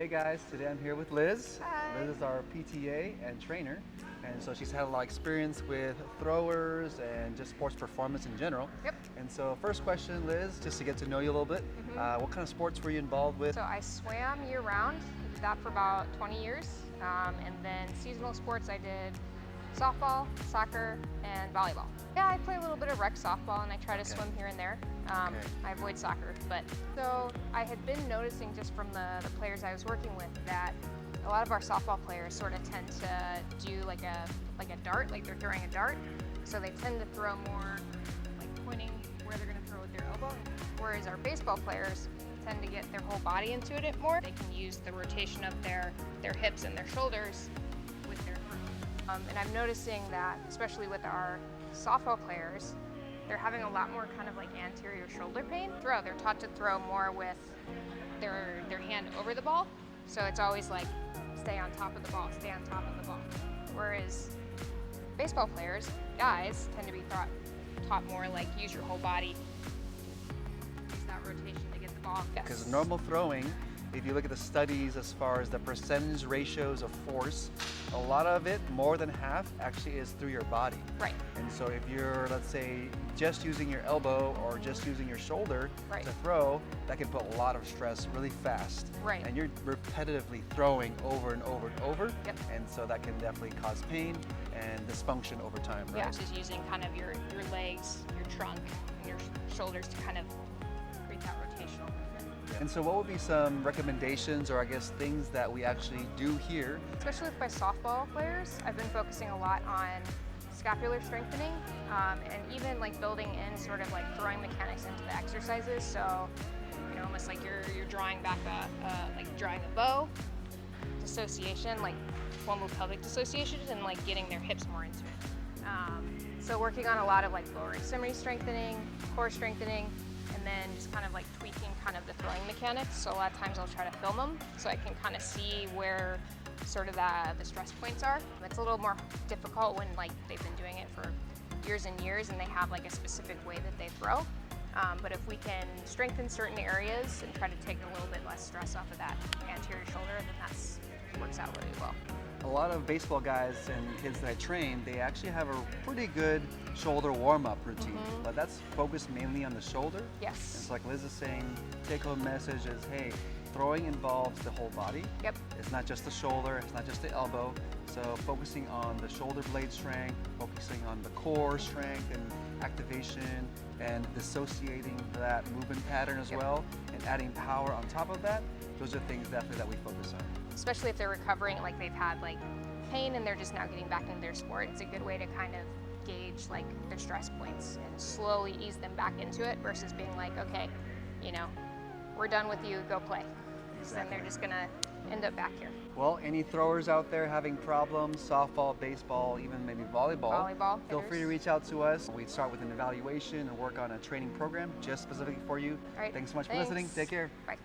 Hey guys, today I'm here with Liz. Hi. Liz is our PTA and trainer, and so she's had a lot of experience with throwers and just sports performance in general. Yep. And so first question, Liz, just to get to know you a little bit, what kind of sports were you involved with? So I swam year round, did that for about 20 years. And then seasonal sports I did softball, soccer, and volleyball. Yeah, I play a little bit of rec softball and I try to swim here and there. I avoid soccer, but so I had been noticing just from the players I was working with that a lot of our softball players sort of tend to do like a dart, like they're throwing a dart. So they tend to throw more like pointing where they're going to throw with their elbow, whereas our baseball players tend to get their whole body into it more. They can use the rotation of their hips and their shoulders with their throw. And I'm noticing that, especially with our softball players, they're having a lot more kind of like anterior shoulder pain. They're taught to throw more with their hand over the ball. So it's always like, stay on top of the ball, stay on top of the ball. Whereas baseball players, guys, tend to be taught more like use your whole body, use that rotation to get the ball. Because normal throwing, if you look at the studies as far as the percentage ratios of force, a lot of it, more than half, actually is through your body. Right. And so if you're, let's say, just using your elbow or just using your shoulder Right. to throw, that can put a lot of stress really fast. Right. And you're repetitively throwing over and over and over. Yep. And so that can definitely cause pain and dysfunction over time, right? Yeah, just using kind of your legs, your trunk, and your shoulders to kind of create that rotational movement. And so what would be some recommendations or I guess things that we actually do here? Especially with my softball players, I've been focusing a lot on scapular strengthening and even like building in sort of like throwing mechanics into the exercises. So, you know, almost like you're drawing back like drawing a bow, dissociation, like pelvic dissociation, and like getting their hips more into it. So working on a lot of like lower extremity strengthening, core strengthening, and then just kind of like tweaking kind of the throwing mechanics. So a lot of times I'll try to film them so I can kind of see where sort of the stress points are. It's a little more difficult when like they've been doing it for years and years and they have like a specific way that they throw. But if we can strengthen certain areas and try to take a little bit less stress off of that anterior shoulder, then that works out really well. A lot of baseball guys and kids that I train, they actually have a pretty good shoulder warm-up routine, but that's focused mainly on the shoulder. Yes. It's like Liz is saying, take-home message is, hey, throwing involves the whole body. Yep. It's not just the shoulder, it's not just the elbow. So focusing on the shoulder blade strength, focusing on the core strength and activation, and dissociating that movement pattern as well, and adding power on top of that, those are things definitely that we focus on. Especially if they're recovering, like they've had like pain and they're just now getting back into their sport, it's a good way to kind of gauge like their stress points and slowly ease them back into it versus being like, okay, you know, we're done with you, go play. So then they're just gonna end up back here. Well, any throwers out there having problems, softball, baseball, even maybe volleyball, feel free to reach out to us. We start with an evaluation and work on a training program just specifically for you. All right, Thanks so much for listening. Take care. Bye.